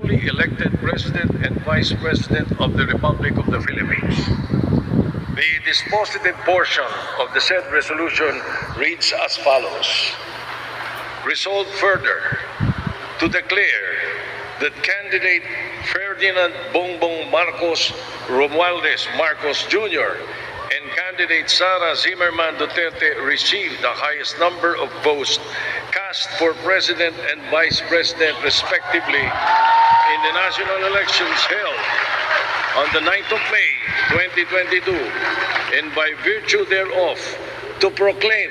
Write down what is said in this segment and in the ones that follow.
duly elected President and Vice President of the Republic of the Philippines. The dispositive portion of the said resolution reads as follows. Resolved further to declare that candidate Ferdinand Bongbong Marcos Romualdez Marcos Jr. and candidate Sara Zimmerman Duterte received the highest number of votes cast for President and Vice President respectively in the national elections held on the 9th of May 2022, and by virtue thereof to proclaim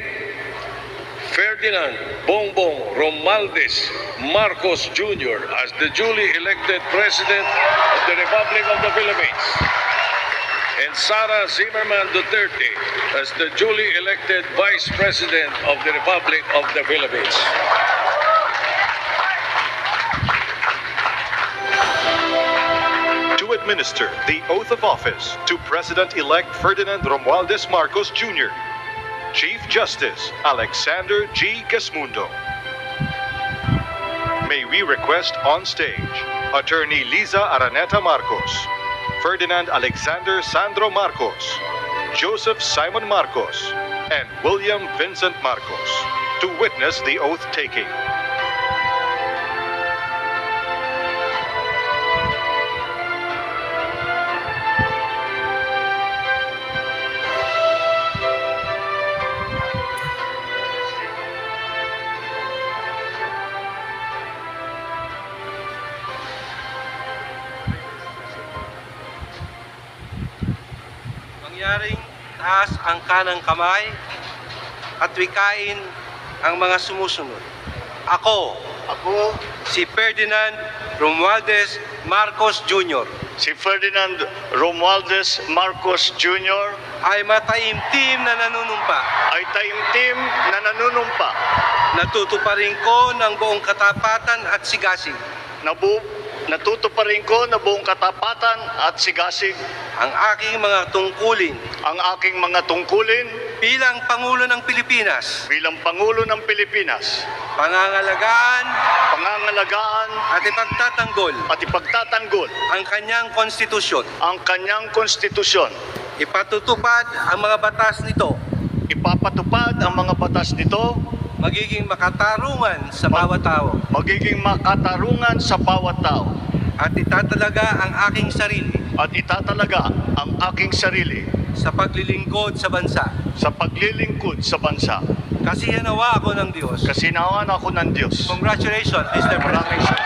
Ferdinand Bongbong Romualdez Marcos Jr. as the duly elected President of the Republic of the Philippines and Sara Zimmerman Duterte as the duly elected Vice President of the Republic of the Philippines. To administer the oath of office to President-elect Ferdinand Romualdez Marcos Jr., Chief Justice Alexander G. Gesmundo. May we request on stage Attorney Liza Araneta Marcos, Ferdinand Alexander Sandro Marcos, Joseph Simon Marcos, and William Vincent Marcos to witness the oath-taking. Mangyaring taas ang kanang kamay at wikain ang mga sumusunod. Ako, si Ferdinand Romualdez Marcos Jr. Si Ferdinand Romualdez Marcos Jr. ay mataimtim na nanunumpa. Natutuparin ko ng buong katapatan at sigasig Natutuparin ko na buong katapatan at sigasig ang aking mga tungkulin bilang Pangulo ng Pilipinas, Pangulo ng Pilipinas, pangangalagaan at ipagtatanggol ang kanyang konstitusyon, ipatutupad ang mga batas nito, ipapatupad ang mga batas nito, magiging makatarungan sa bawat tao, at itatalaga ang aking sarili sa paglilingkod sa bansa. Kasinawa ako ng Diyos. Congratulations, Mr. President.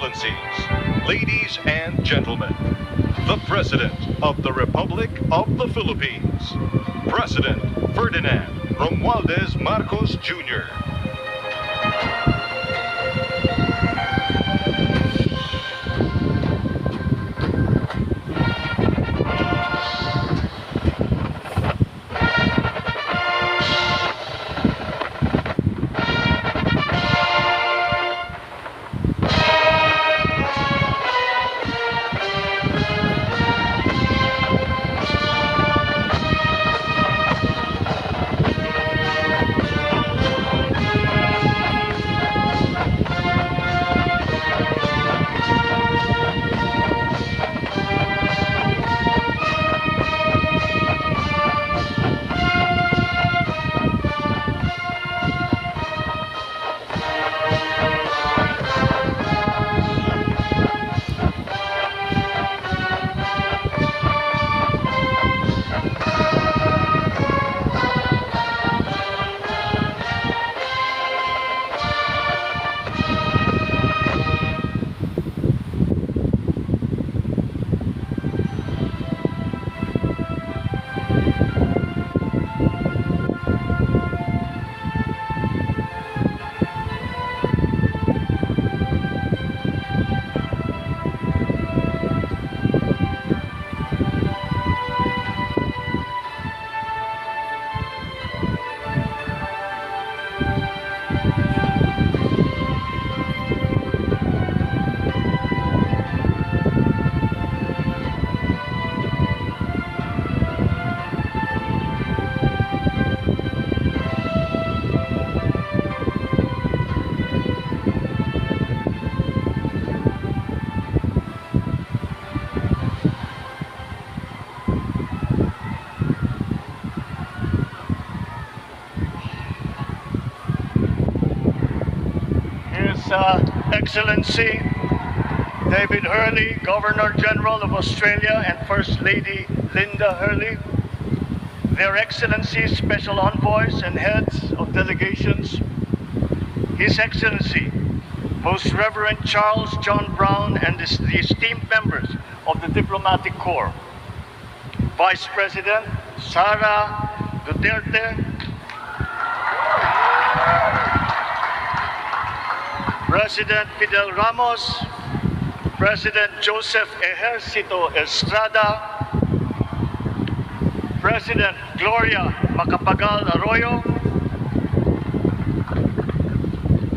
Excellencies, ladies and gentlemen, the President of the Republic of the Philippines, President Ferdinand Romualdez Marcos Jr. Excellency David Hurley, Governor General of Australia, and First Lady Linda Hurley, Their Excellencies, Special Envoys, and Heads of Delegations, His Excellency, Most Reverend Charles John Brown, and the esteemed members of the Diplomatic Corps, Vice President Sara Duterte, President Fidel Ramos, President Joseph Ejercito Estrada, President Gloria Macapagal Arroyo,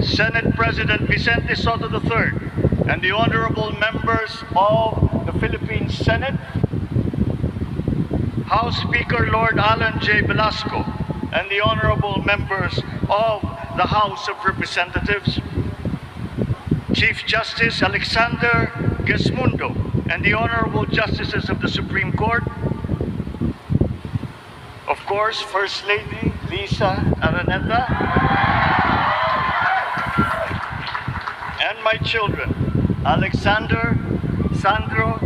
Senate President Vicente Soto III, and the honorable members of the Philippine Senate, House Speaker Lord Alan J. Velasco, and the honorable members of the House of Representatives, Chief Justice Alexander Gesmundo, and the Honorable Justices of the Supreme Court, of course, First Lady Liza Araneta, and my children, Alexander, Sandro,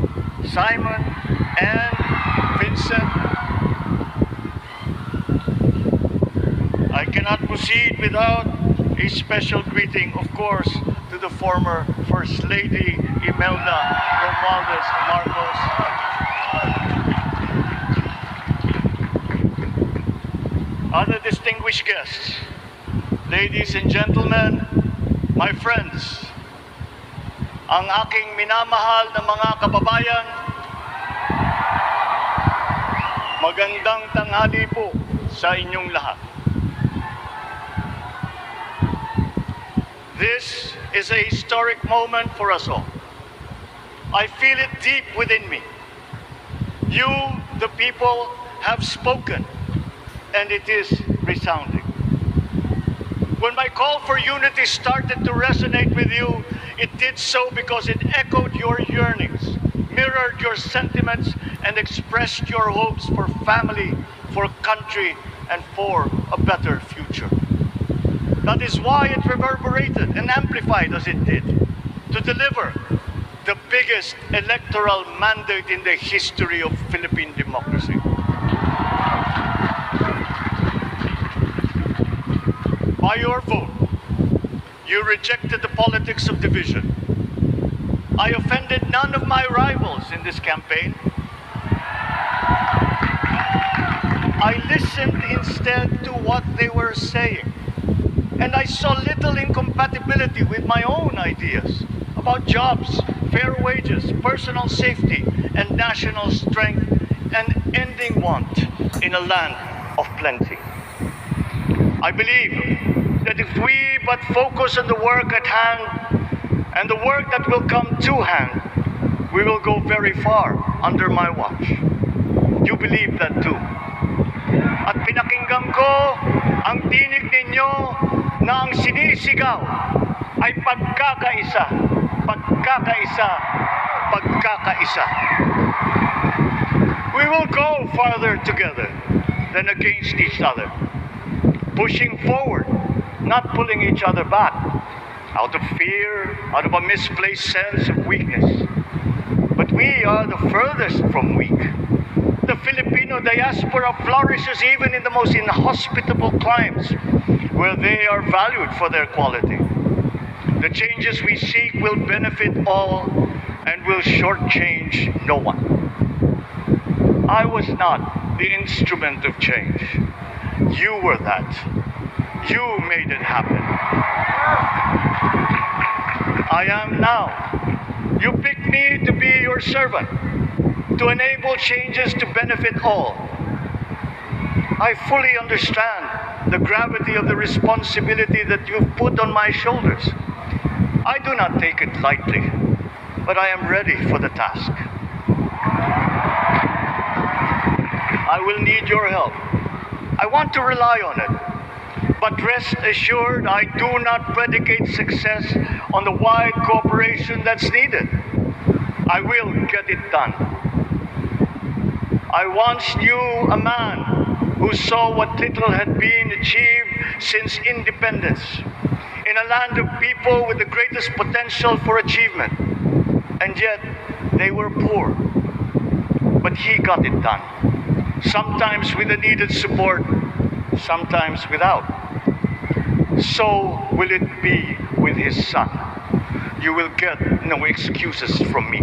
Simon, and Vincent. I cannot proceed without a special greeting, of course, to the former First Lady Imelda Romualdez Marcos. Other distinguished guests, ladies and gentlemen, my friends, ang aking minamahal na mga kababayan, magandang tanghali po sa inyong lahat. This is a historic moment for us all. I feel it deep within me. You, the people, have spoken, and it is resounding. When my call for unity started to resonate with you, it did so because it echoed your yearnings, mirrored your sentiments, and expressed your hopes for family, for country, and for a better future. That is why it reverberated and amplified as it did, to deliver the biggest electoral mandate in the history of Philippine democracy. By your vote, you rejected the politics of division. I offended none of my rivals in this campaign. I listened instead to what they were saying, and I saw little incompatibility with my own ideas about jobs, fair wages, personal safety, and national strength, and ending want in a land of plenty. I believe that if we but focus on the work at hand and the work that will come to hand, we will go very far under my watch. You believe that too. At pinakinggan ko ang tinig ninyo na ang sinisigaw ay pagkakaisa, pagkakaisa, pagkakaisa. We will go farther together than against each other, pushing forward, not pulling each other back, out of fear, out of a misplaced sense of weakness. But we are the furthest from weak. The Filipino diaspora flourishes even in the most inhospitable climes, where they are valued for their quality. The changes we seek will benefit all and will shortchange no one. I was not the instrument of change. You were that. You made it happen. I am now. You picked me to be your servant, to enable changes to benefit all. I fully understand the gravity of the responsibility that you've put on my shoulders. I do not take it lightly, but I am ready for the task. I will need your help. I want to rely on it. But rest assured, I do not predicate success on the wide cooperation that's needed. I will get it done. I once knew a man who saw what little had been achieved since independence in a land of people with the greatest potential for achievement, and yet they were poor. But he got it done, sometimes with the needed support, sometimes without. So will it be with his son. You will get no excuses from me.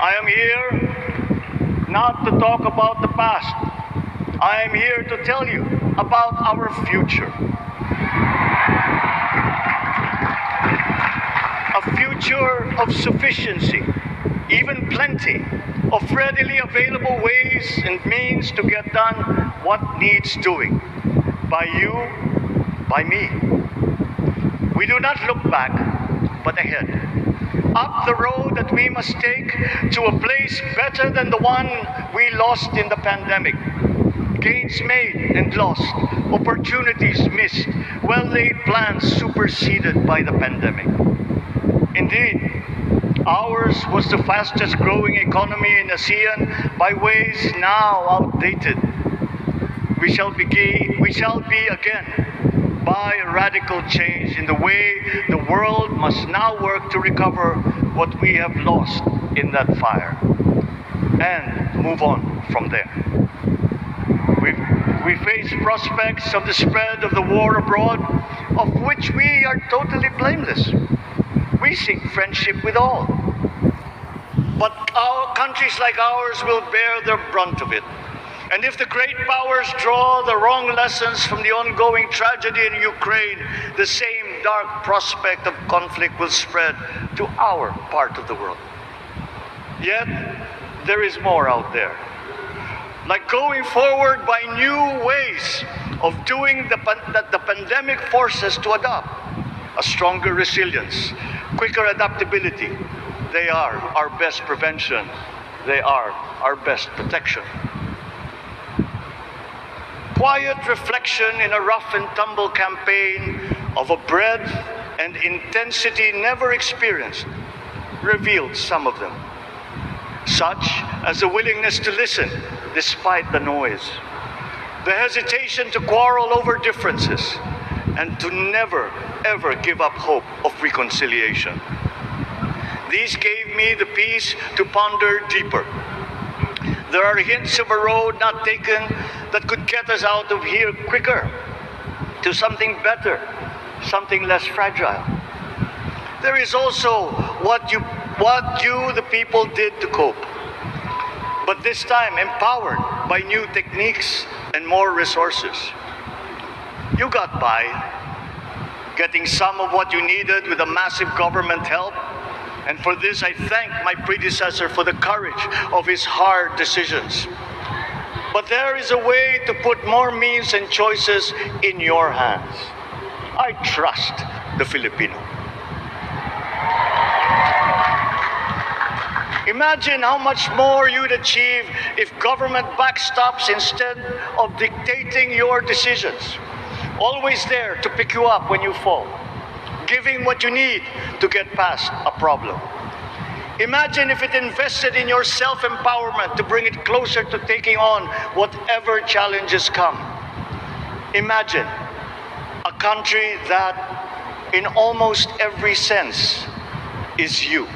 I am here not to talk about the past. I am here to tell you about our future. A future of sufficiency, even plenty, of readily available ways and means to get done what needs doing. By you, by me. We do not look back, but ahead. Up the road that we must take to a place better than the one we lost in the pandemic. Gains made and lost, opportunities missed, well-laid plans superseded by the pandemic. Indeed, ours was the fastest growing economy in ASEAN by ways now outdated. We shall be again by a radical change in the way the world must now work to recover what we have lost in that fire and move on from there. We face prospects of the spread of the war abroad, of which we are totally blameless. We seek friendship with all. But our countries like ours will bear the brunt of it. And if the great powers draw the wrong lessons from the ongoing tragedy in Ukraine, the same dark prospect of conflict will spread to our part of the world. Yet, there is more out there. Like going forward by new ways of doing that the pandemic forces to adopt. A stronger resilience, quicker adaptability. They are our best prevention. They are our best protection. Quiet reflection in a rough and tumble campaign of a breadth and intensity never experienced revealed some of them, such as the willingness to listen despite the noise, the hesitation to quarrel over differences, and to never, ever give up hope of reconciliation. These gave me the peace to ponder deeper. There are hints of a road not taken that could get us out of here quicker, to something better, something less fragile. There is also what you, the people, did to cope. But this time, empowered by new techniques and more resources. You got by, getting some of what you needed with a massive government help. And for this, I thank my predecessor for the courage of his hard decisions. But there is a way to put more means and choices in your hands. I trust the Filipino. Imagine how much more you'd achieve if government backstops instead of dictating your decisions. Always there to pick you up when you fall, giving what you need to get past a problem. Imagine if it invested in your self-empowerment to bring it closer to taking on whatever challenges come. Imagine a country that, in almost every sense, is you.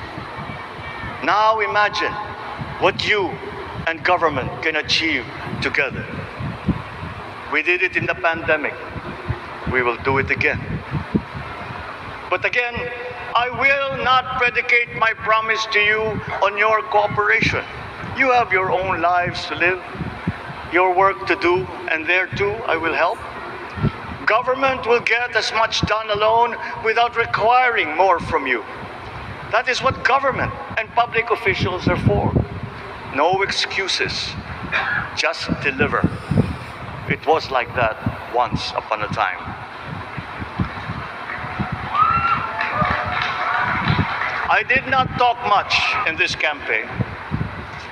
Now imagine what you and government can achieve together. We did it in the pandemic. We will do it again. But again, I will not predicate my promise to you on your cooperation. You have your own lives to live, your work to do, and there too I will help. Government will get as much done alone without requiring more from you. That is what government and public officials are for. No excuses, just deliver. It was like that once upon a time. I did not talk much in this campaign.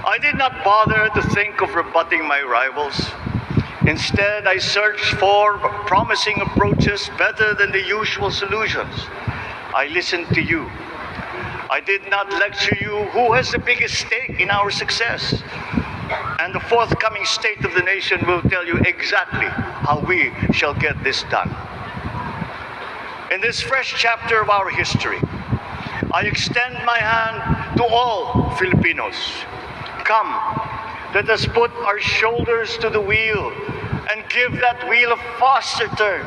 I did not bother to think of rebutting my rivals. Instead, I searched for promising approaches better than the usual solutions. I listened to you. I did not lecture you who has the biggest stake in our success. And the forthcoming State of the Nation will tell you exactly how we shall get this done. In this fresh chapter of our history, I extend my hand to all Filipinos. Come, let us put our shoulders to the wheel and give that wheel a faster turn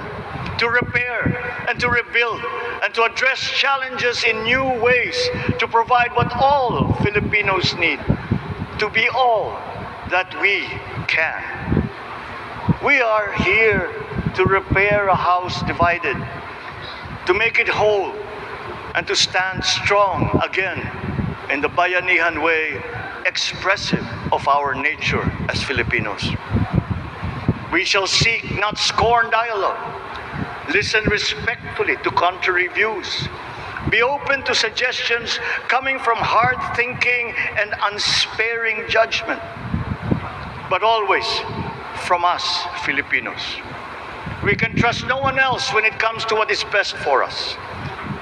to repair and to rebuild and to address challenges in new ways, to provide what all Filipinos need, to be all that we can. We are here to repair a house divided, to make it whole, and to stand strong again in the bayanihan way, expressive of our nature as Filipinos. We shall seek, not scorn, dialogue. Listen respectfully to contrary views. Be open to suggestions coming from hard thinking and unsparing judgment. But always from us, Filipinos. We can trust no one else when it comes to what is best for us.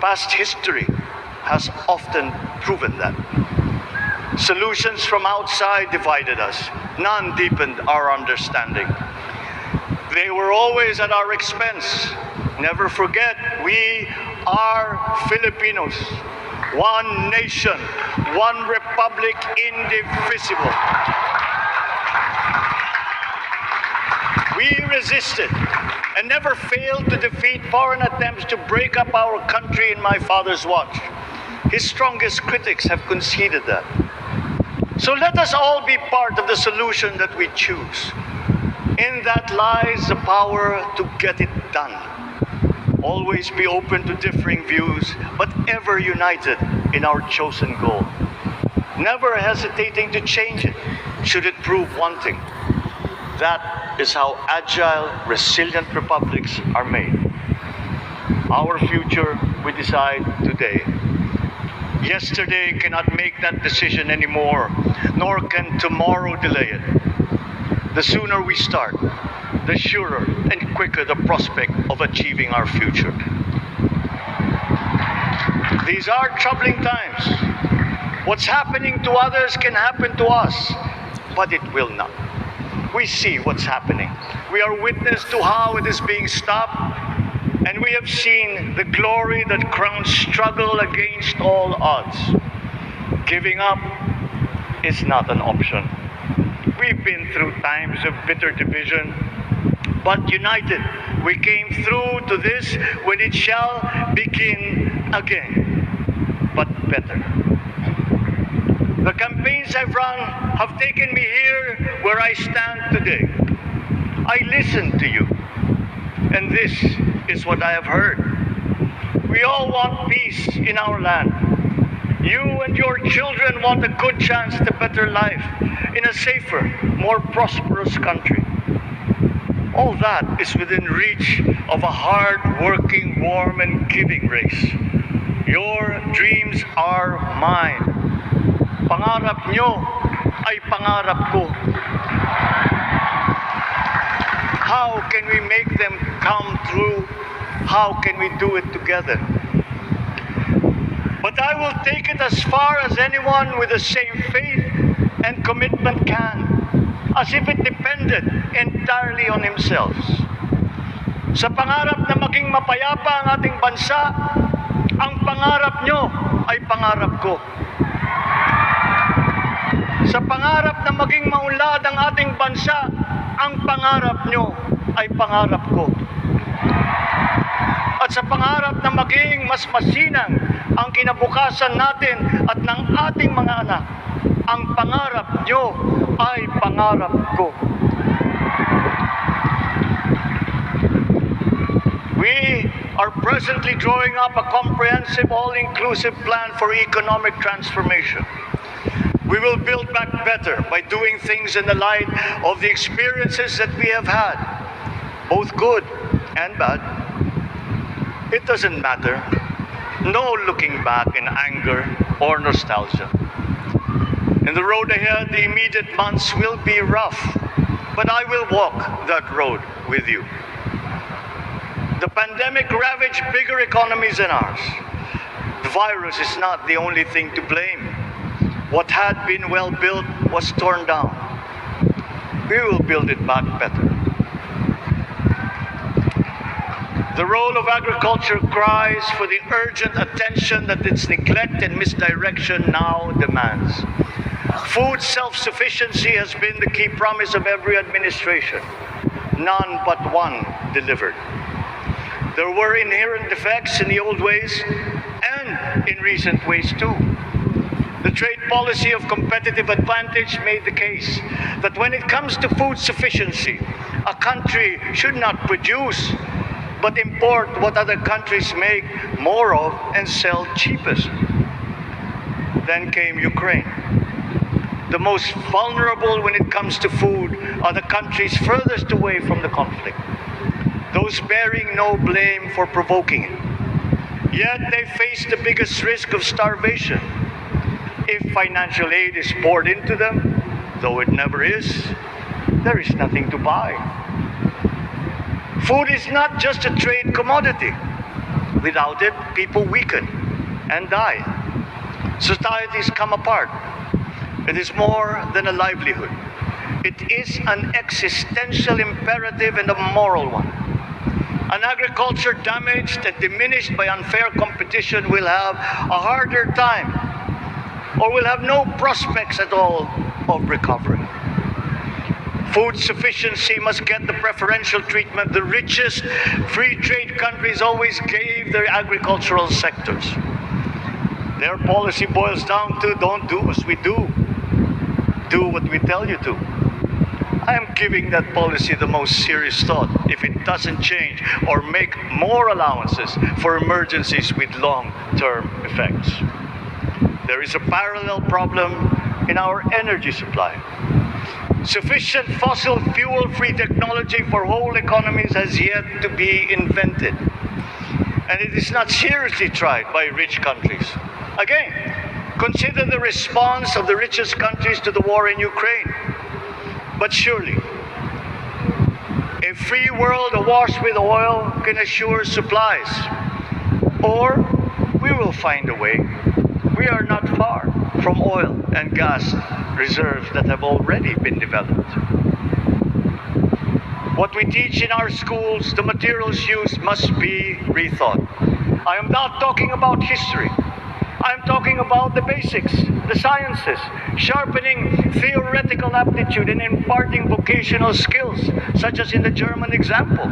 Past history has often proven that. Solutions from outside divided us. None deepened our understanding. They were always at our expense. Never forget, we are Filipinos. One nation, one republic, indivisible. We resisted and never failed to defeat foreign attempts to break up our country in my father's watch. His strongest critics have conceded that. So let us all be part of the solution that we choose. In that lies the power to get it done. Always be open to differing views, but ever united in our chosen goal. Never hesitating to change it, should it prove wanting. That is how agile, resilient republics are made. Our future we decide today. Yesterday cannot make that decision anymore, nor can tomorrow delay it. The sooner we start, the surer and quicker the prospect of achieving our future. These are troubling times. What's happening to others can happen to us, but it will not. We see what's happening. We are witness to how it is being stopped, and we have seen the glory that crowns struggle against all odds. Giving up is not an option. We've been through times of bitter division, but united. We came through to this when it shall begin again, but better. The campaigns I've run have taken me here where I stand today. I listened to you, and this is what I have heard. We all want peace in our land. You and your children want a good chance to better life in a safer, more prosperous country. All that is within reach of a hard-working, warm, and giving race. Your dreams are mine. Pangarap nyo ay pangarap ko. How can we make them come true? How can we do it together? But I will take it as far as anyone with the same faith and commitment can, as if it depended entirely on himself. Sa pangarap na maging mapayapa ang ating bansa, ang pangarap nyo ay pangarap ko. Sa pangarap na maging maunlad ang ating bansa, ang pangarap nyo ay pangarap ko. At sa pangarap na maging mas masinang ang kinabukasan natin at ng ating mga anak, ang pangarap nyo ay pangarap ko. We are presently drawing up a comprehensive, all-inclusive plan for economic transformation. We will build back better by doing things in the light of the experiences that we have had, both good and bad. It doesn't matter. No looking back in anger or nostalgia. In the road ahead, the immediate months will be rough, but I will walk that road with you. The pandemic ravaged bigger economies than ours. The virus is not the only thing to blame. What had been well built was torn down. We will build it back better. The role of agriculture cries for the urgent attention that its neglect and misdirection now demands. Food self-sufficiency has been the key promise of every administration. None but one delivered. There were inherent defects in the old ways and in recent ways too. The trade policy of competitive advantage made the case that when it comes to food sufficiency, a country should not produce but import what other countries make more of and sell cheapest. Then came Ukraine. The most vulnerable when it comes to food are the countries furthest away from the conflict, those bearing no blame for provoking it. Yet they face the biggest risk of starvation. If financial aid is poured into them, though it never is, there is nothing to buy. Food is not just a trade commodity. Without it, people weaken and die. Societies come apart. It is more than a livelihood. It is an existential imperative and a moral one. An agriculture damaged and diminished by unfair competition will have a harder time or will have no prospects at all of recovery. Food sufficiency must get the preferential treatment the richest free trade countries always gave their agricultural sectors. Their policy boils down to don't do as we do, do what we tell you to. I am giving that policy the most serious thought if it doesn't change or make more allowances for emergencies with long-term effects. There is a parallel problem in our energy supply. Sufficient fossil fuel-free technology for whole economies has yet to be invented. And it is not seriously tried by rich countries. Again, consider the response of the richest countries to the war in Ukraine. But surely, a free world awash with oil can assure supplies. Or we will find a way. We are not far from oil and gas reserves that have already been developed. What we teach in our schools, the materials used must be rethought. I am not talking about history. I'm talking about the basics, the sciences, sharpening theoretical aptitude and imparting vocational skills, such as in the German example,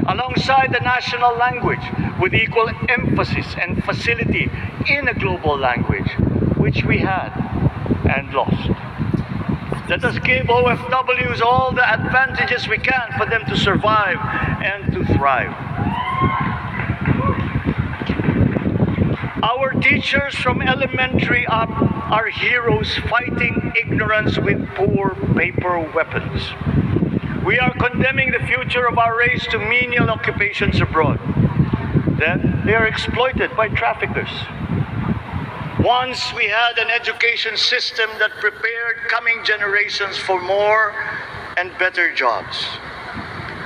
alongside the national language with equal emphasis and facility in a global language, which we had and lost. Let us give OFWs all the advantages we can for them to survive and to thrive. Our teachers from elementary up are heroes fighting ignorance with poor paper weapons. We are condemning the future of our race to menial occupations abroad. Then they are exploited by traffickers. Once we had an education system that prepared coming generations for more and better jobs.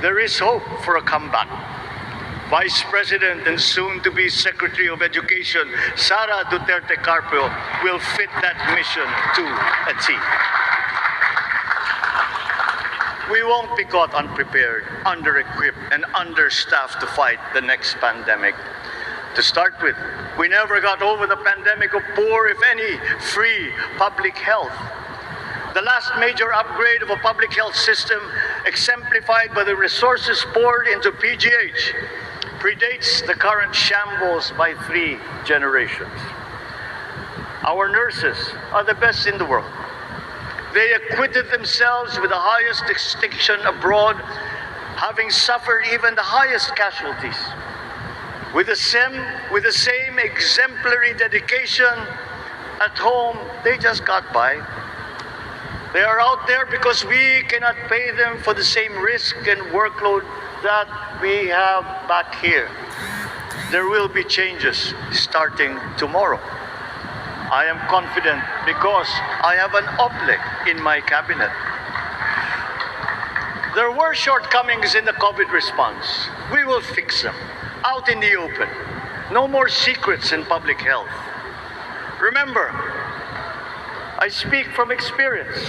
There is hope for a comeback. Vice President and soon-to-be Secretary of Education, Sara Duterte Carpio, will fit that mission to a T. We won't be caught unprepared, under-equipped, and understaffed to fight the next pandemic. To start with, we never got over the pandemic of poor, if any, free public health. The last major upgrade of a public health system, exemplified by the resources poured into PGH, predates the current shambles by 3 generations. Our nurses are the best in the world. They acquitted themselves with the highest distinction abroad, having suffered even the highest casualties. With the same exemplary dedication at home, they just got by. They are out there because we cannot pay them for the same risk and workload that we have back here. There will be changes starting tomorrow. I am confident because I have an oblek in my cabinet. There were shortcomings in the COVID response. We will fix them out in the open. No more secrets in public health. Remember, I speak from experience.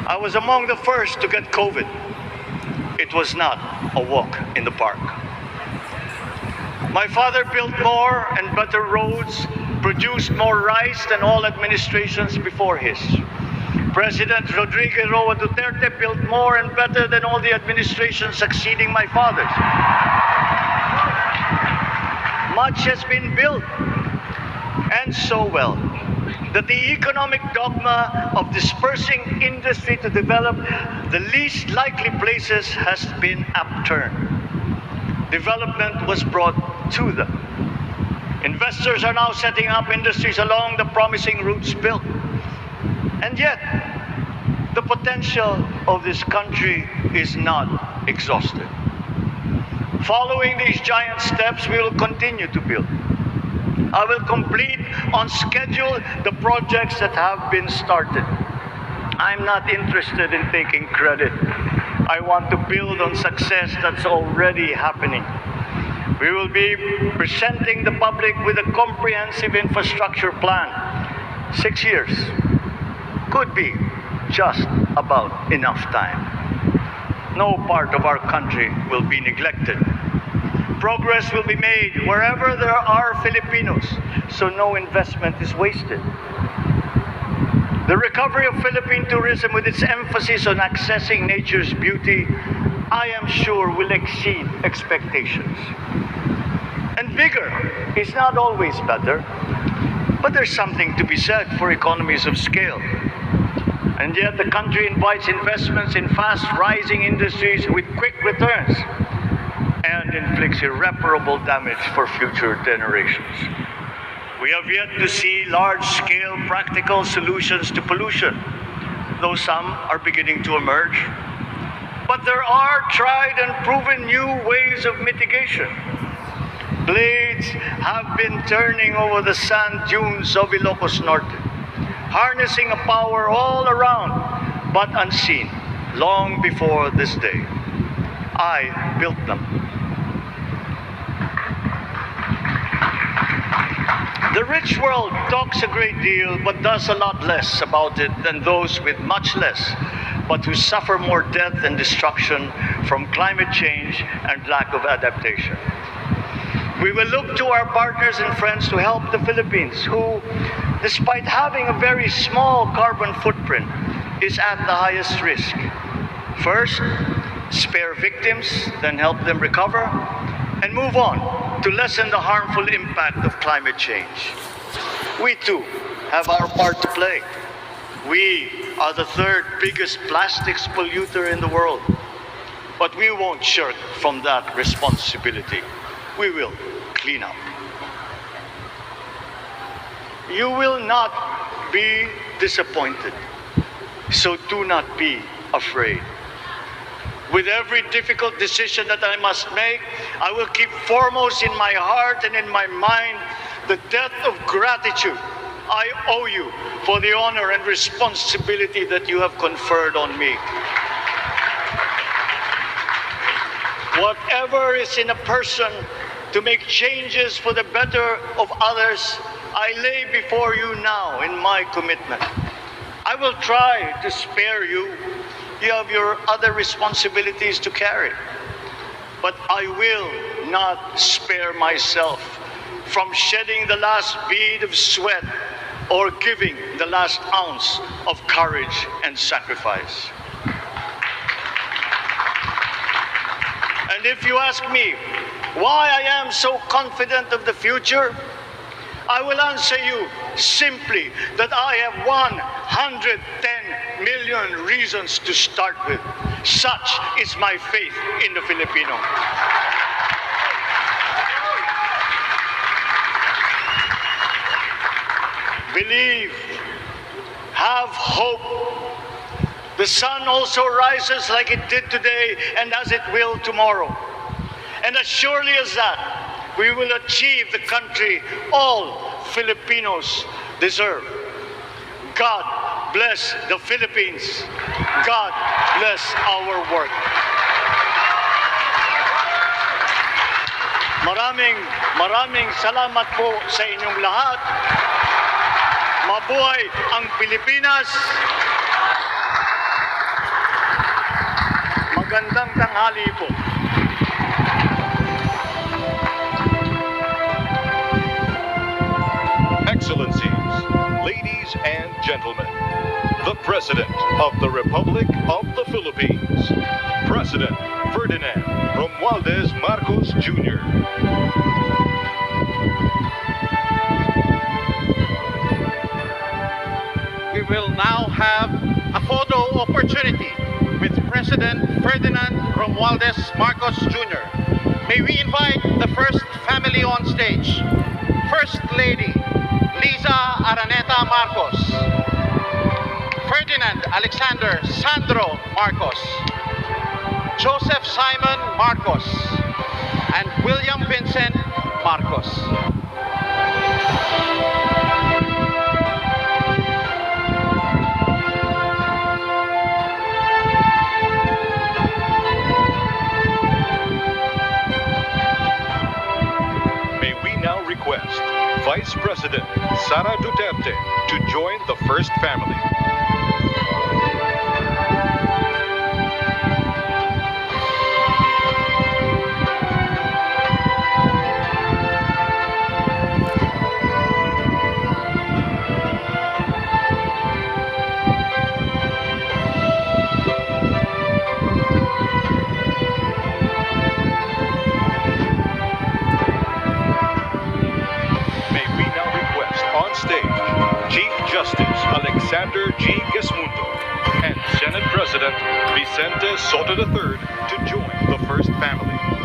I was among the first to get COVID. It was not a walk in the park. My father built more and better roads, produced more rice than all administrations before his. President Rodrigo Roa Duterte built more and better than all the administrations succeeding my father's. Much has been built, and so well, that the economic dogma of dispersing industry to develop the least likely places has been upturned. Development was brought to them. Investors are now setting up industries along the promising routes built. And yet, the potential of this country is not exhausted. Following these giant steps, we will continue to build. I will complete on schedule the projects that have been started. I'm not interested in taking credit. I want to build on success that's already happening. We will be presenting the public with a comprehensive infrastructure plan. 6 years could be just about enough time. No part of our country will be neglected. Progress will be made wherever there are Filipinos, so no investment is wasted. The recovery of Philippine tourism with its emphasis on accessing nature's beauty, I am sure will exceed expectations. And bigger is not always better, but there's something to be said for economies of scale. And yet the country invites investments in fast-rising industries with quick returns and inflicts irreparable damage for future generations. We have yet to see large-scale practical solutions to pollution, though some are beginning to emerge. But there are tried and proven new ways of mitigation. Blades have been turning over the sand dunes of Ilocos Norte, harnessing a power all around, but unseen, long before this day. I built them. The rich world talks a great deal, but does a lot less about it than those with much less, but who suffer more death and destruction from climate change and lack of adaptation. We will look to our partners and friends to help the Philippines, who, despite having a very small carbon footprint, is at the highest risk. First, spare victims, then help them recover, and move on to lessen the harmful impact of climate change. We too have our part to play. We are the third biggest plastics polluter in the world, but we won't shirk from that responsibility. We will clean up. You will not be disappointed, so do not be afraid. With every difficult decision that I must make, I will keep foremost in my heart and in my mind the debt of gratitude I owe you for the honor and responsibility that you have conferred on me. Whatever is in a person to make changes for the better of others, I lay before you now in my commitment. I will try to spare you. You have your other responsibilities to carry. But I will not spare myself from shedding the last bead of sweat or giving the last ounce of courage and sacrifice. And if you ask me why I am so confident of the future, I will answer you simply that I have 110 million reasons to start with. Such is my faith in the Filipino. Believe, have hope. The sun also rises like it did today and as it will tomorrow. And as surely as that, we will achieve the country all Filipinos deserve. God bless the Philippines. God bless our work. Maraming salamat po sa inyong lahat. Mabuhay ang Pilipinas. Magandang tanghali po. Excellencies, ladies and gentlemen, the President of the Republic of the Philippines, President Ferdinand Romualdez Marcos Jr. We will now have a photo opportunity with President Ferdinand Romualdez Marcos Jr. May we invite the first family on stage. First Lady Liza Araneta Marcos, Ferdinand Alexander Sandro Marcos, Joseph Simon Marcos, and William Vincent Marcos. May we now request Vice President Sara Duterte to join the first family. Chief Justice Alexander G. Gesmundo and Senate President Vicente Soto III to join the first family.